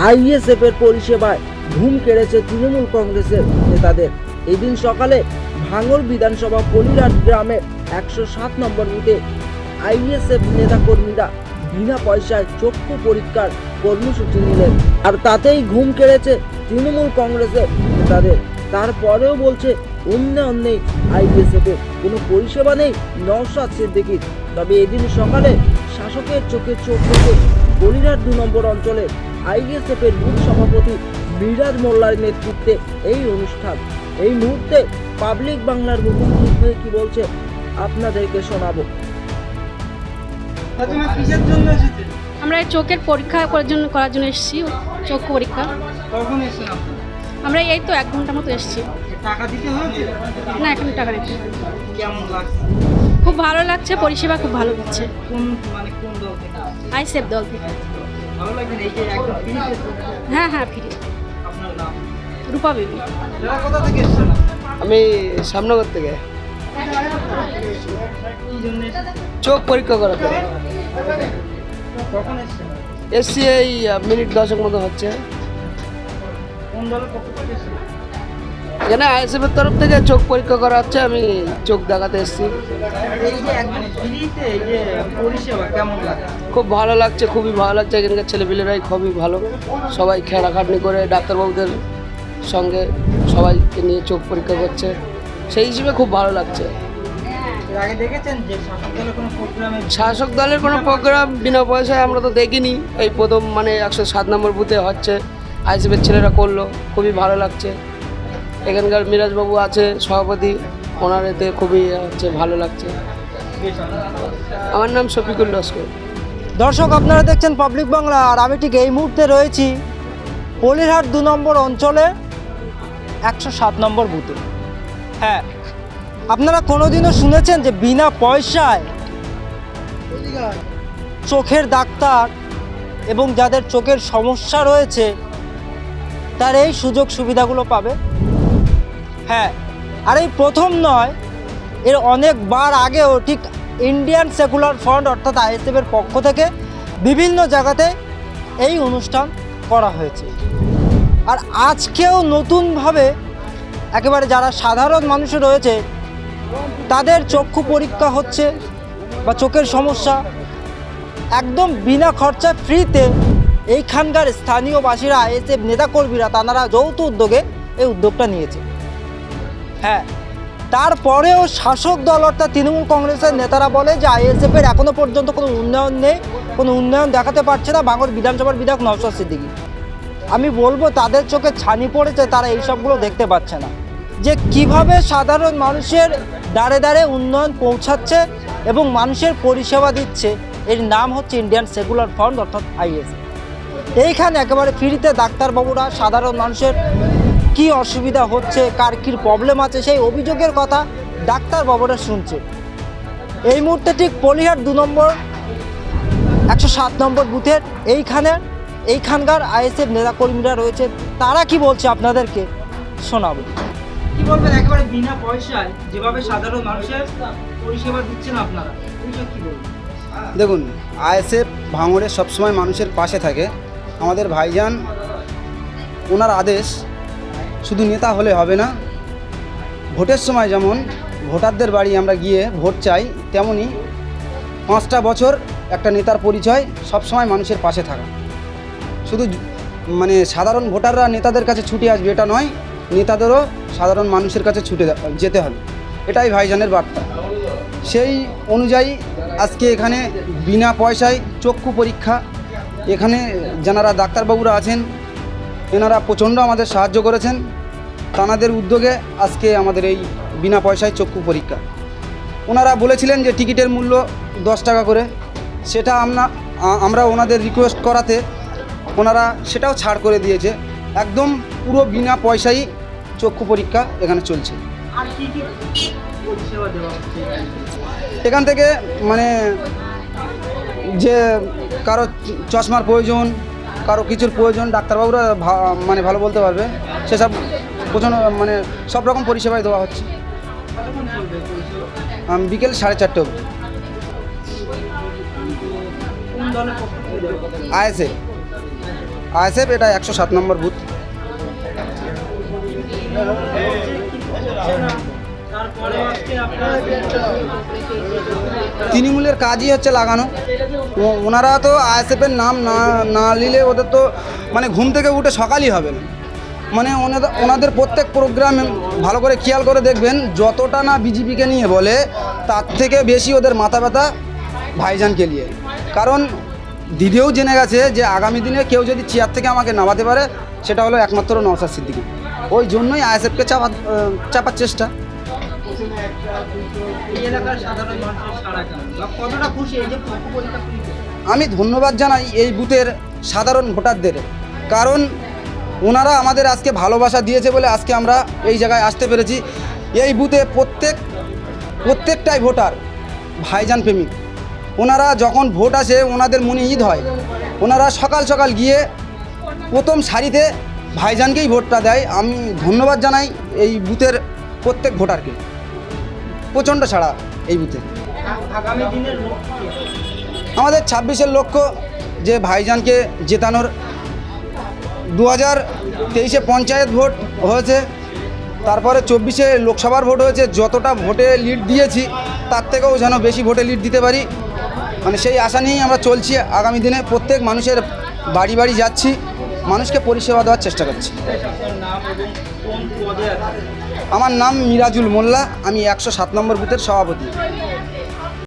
ISF এর পরিষেবায় ঘুম কেড়েছে তৃণমূল কংগ্রেসের নেতাদের। এদিন সকালে ভাঙড় বিধানসভা পলিরহাট গ্রামের 107 নম্বর বুথে আইএসএফ নেতাকর্মীরা বিনা পয়সায় চক্ষু পরীক্ষার কর্মসূচি নিলেন, আর তাতেই ঘুম কেড়েছে তৃণমূল কংগ্রেসের নেতাদের। তারপরেও বলছে উন্নয়ন নেই, আইএসএফ এর কোনো পরিষেবা নেই নওশাদ সিদ্দিকীর। তবে এদিন সকালে শাসকের চোখে চোখ রেখে পলিরহাট 2 নম্বর অঞ্চলে আইএসএফ এর বুথ সভাপতি মিরাজ মোল্লার নেতৃত্বে এই অনুষ্ঠান। এই মুহূর্তে পাবলিক বাংলার মুখোমুখি হয়ে কি বলছে আপনাদেরকে শোনাবো। আমরা এই চোখের পরীক্ষা করার জন্য এসেছি। চোখ পরীক্ষা কখন এসেছেন আপনি? আমরা এই তো 1 ঘন্টা মতো এসেছি। টাকা দিতে হয়েছে? না, এখন টাকা নেই। কেমন লাগছে? খুব ভালো লাগছে, পরিষেবা খুব ভালো দিচ্ছে। কোন দল থেকে? আইএসএফ দল থেকে। ভালো লাগছে এই যে একদম ফ্রি? হ্যাঁ হ্যাঁ, ফ্রি। আপনার নাম? রূপা বেবি। যারা কোথা থেকে এসেছেন? আমি শ্যামনগর থেকে। কি জন্য এসেছেন? চোখ পরীক্ষা করাতে কখন এসেছেন? এসছি, এই মিনিট 10 মতো হচ্ছে। কোন দলের পক্ষ থেকে এসেছেন? এখানে আইএসএফ এর তরফ থেকে চোখ পরীক্ষা করা হচ্ছে, আমি চোখ দেখাতে এসেছি। এই যে একদম ফ্রিতে এই যে পরিষেবা কেমন লাগে? খুব ভালো লাগছে, খুবই ভালো লাগছে। এখানকার ছেলেপিলেরাই খুবই ভালো, সবাই খেলাখাটনি করে ডাক্তারবাবুদের সঙ্গে সবাইকে নিয়ে চোখ পরীক্ষা করছে, সেই হিসেবে খুব ভালো লাগছে। এর আগে দেখেছেন যে শাসক দলের কোনো প্রোগ্রামে? শাসক দলের কোনো প্রোগ্রাম বিনা পয়সায় আমরা তো দেখিনি, এই প্রথম 107 নম্বর বুথে হচ্ছে, আইএসএফের ছেলেরা করলো, খুবই ভালো লাগছে। এখানকার মিরাজবাবু আছে সভাপতি, ওনার এতে খুবই ভালো লাগছে। আমার নাম শফিকুল লস্কর। দর্শক, আপনারা দেখছেন পাবলিক বাংলা, আর আমি ঠিক এই মুহূর্তে রয়েছি পলিরহাট 2 নম্বর অঞ্চলে 107 নম্বর বুথে। হ্যাঁ, আপনারা কোনোদিনও শুনেছেন যে বিনা পয়সায় চোখের ডাক্তার এবং যাদের চোখের সমস্যা রয়েছে তার এই সুযোগ সুবিধাগুলো পাবে? হ্যাঁ, আর এই প্রথম নয়, এর অনেকবার আগেও ঠিক ইন্ডিয়ান সেকুলার ফ্রন্ট অর্থাৎ আইএসএফ এর পক্ষ থেকে বিভিন্ন জায়গাতে এই অনুষ্ঠান করা হয়েছে। আর আজকেও নতুনভাবে একেবারে যারা সাধারণ মানুষ রয়েছে তাদের চক্ষু পরীক্ষা হচ্ছে বা চোখের সমস্যা একদম বিনা খরচায় ফ্রিতে এইখানকার স্থানীয় বাসীরা, আইএসএফ নেতাকর্মীরা তারা যৌথ উদ্যোগে এই উদ্যোগটা নিয়েছে। হ্যাঁ, তারপরেও শাসক দল অর্থাৎ তৃণমূল কংগ্রেসের নেতারা বলে যে আইএসএফ এর এখনো পর্যন্ত কোনো উন্নয়ন নেই, কোনো উন্নয়ন দেখাতে পারছে না ভাঙড় বিধানসভার বিধায়ক নওশাদ সিদ্দিকী। আমি বলবো তাদের চোখে ছানি পড়েছে, তারা এই সবগুলো দেখতে পাচ্ছে না যে কিভাবে সাধারণ মানুষের দ্বারে দ্বারে উন্নয়ন পৌঁছাচ্ছে এবং মানুষের পরিষেবা দিচ্ছে। এর নাম হচ্ছে ইন্ডিয়ান সেকুলার ফ্রন্ট অর্থাৎ আইএসএফ। এইখানে একেবারে ফ্রিতে ডাক্তারবাবুরা সাধারণ মানুষের কি অসুবিধা হচ্ছে, কার কী প্রবলেম আছে সেই অভিযোগের কথা ডাক্তারবাবুরা শুনছে। এই মুহূর্তে ঠিক পলিরহাট 2 নম্বর 107 নম্বর বুথের এইখানকার আইএসএফ নেতাকর্মীরা রয়েছে, তারা কি বলছে আপনাদেরকে শোনাবো। কি বলবেন একেবারে বিনা পয়সায় যেভাবে সাধারণ মানুষের পরিষেবা দিচ্ছেন আপনারা, এইসব কি বলবেন? দেখুন, আইএসএফ ভাঙড়ে সবসময় মানুষের পাশে থাকে। আমাদের ভাইজান, ওনার আদেশ শুধু নেতা হলে হবে না, ভোটের সময় যেমন ভোটারদের বাড়ি আমরা গিয়ে ভোট চাই, তেমনি 5টা বছর একটা নেতার পরিচয় সবসময় মানুষের পাশে থাকা। শুধু সাধারণ ভোটাররা নেতাদের কাছে ছুটে আসবে এটা নয়, নেতাদেরও সাধারণ মানুষের কাছে ছুটে যেতে হবে, এটাই ভাইজানের বার্তা। সেই অনুযায়ী আজকে এখানে বিনা পয়সায় চক্ষু পরীক্ষা, এখানে যারা ডাক্তারবাবুরা আছেন এনারা প্রচণ্ড আমাদের সাহায্য করেছেন, তাঁদের উদ্যোগে আজকে আমাদের এই বিনা পয়সায় চক্ষু পরীক্ষা। ওনারা বলেছিলেন যে টিকিটের মূল্য 10 টাকা করে, সেটা আমরা ওনাদের রিকোয়েস্ট করাতে ওনারা সেটাও ছাড় করে দিয়েছে। একদম পুরো বিনা পয়সায় চক্ষু পরীক্ষা এখানে চলছে। আর কি কি পরিষেবা দেওয়া হচ্ছে এখান থেকে? যে কারো চশমার প্রয়োজন, কারো কিছুর প্রয়োজন, ডাক্তারবাবুরা ভালো বলতে পারবে, সেসব সব রকম পরিষেবাই দেওয়া হচ্ছে। কতক্ষণ চলবে পরিষেবা? বিকেল 4:30 অবধি। কোন দলের পক্ষ থেকে? আইএসএফ। আইএসএফ, এটা 107 নম্বর বুথ। তৃণমূলের কাজই হচ্ছে লাগানো। ওনারা তো আইএসএফের নাম না নিলে ওদের তো মানে ঘুম থেকে উঠে সকালই হবে না। মানে ওনাদের প্রত্যেক প্রোগ্রাম ভালো করে খেয়াল করে দেখবেন, যতটা না বিজেপিকে নিয়ে বলে তার থেকে বেশি ওদের মাথা ব্যথা ভাইজানকে নিয়ে। কারণ দিদিও জেনে গেছে যে আগামী দিনে কেউ যদি চেয়ার থেকে আমাকে নামাতে পারে সেটা হলো একমাত্র নওশাদ সিদ্দিকী। ওই জন্যই আইএসএফকে চাপার চেষ্টা। এই এলাকার সাধারণ মানুষের সাড়া কেমন বা কতটা খুশি এই যে পরীক্ষা শুরু হয়েছে? আমি ধন্যবাদ জানাই এই বুথের সাধারণ ভোটারদের, কারণ ওনারা আমাদের আজকে ভালোবাসা দিয়েছে বলে আজকে আমরা এই জায়গায় আসতে পেরেছি। এই বুথে প্রত্যেকটাই ভোটার ভাইজান প্রেমিক। ওনারা যখন ভোট আসে ওনাদের মনে ঈদ হয়, ওনারা সকাল সকাল গিয়ে প্রথম সারিতে ভাইজানকেই ভোটটা দেয়। আমি ধন্যবাদ জানাই এই বুথের প্রত্যেক ভোটারকে। প্রচণ্ড ছাড়া এই বুথে। আগামী দিনের লক্ষ্য কি? আমাদের 26-এর লক্ষ্য যে ভাইজানকে জেতানোর। 2023-এ পঞ্চায়েত ভোট হয়েছে, তারপরে 24-এ লোকসভার ভোট হয়েছে। যতটা ভোটে লিড দিয়েছি তার থেকেও যেন বেশি ভোটে লিড দিতে পারি, মানে সেই আশা নিয়েই আমরা চলছি। আগামী দিনে প্রত্যেক মানুষের বাড়ি বাড়ি যাচ্ছি, মানুষকে পরিষেবা দেওয়ার চেষ্টা করছি। আপনার নাম এবং কোন পদে আছে? আমার নাম মিরাজুল মোল্লা, আমি 107 নম্বর বুথের সভাপতি।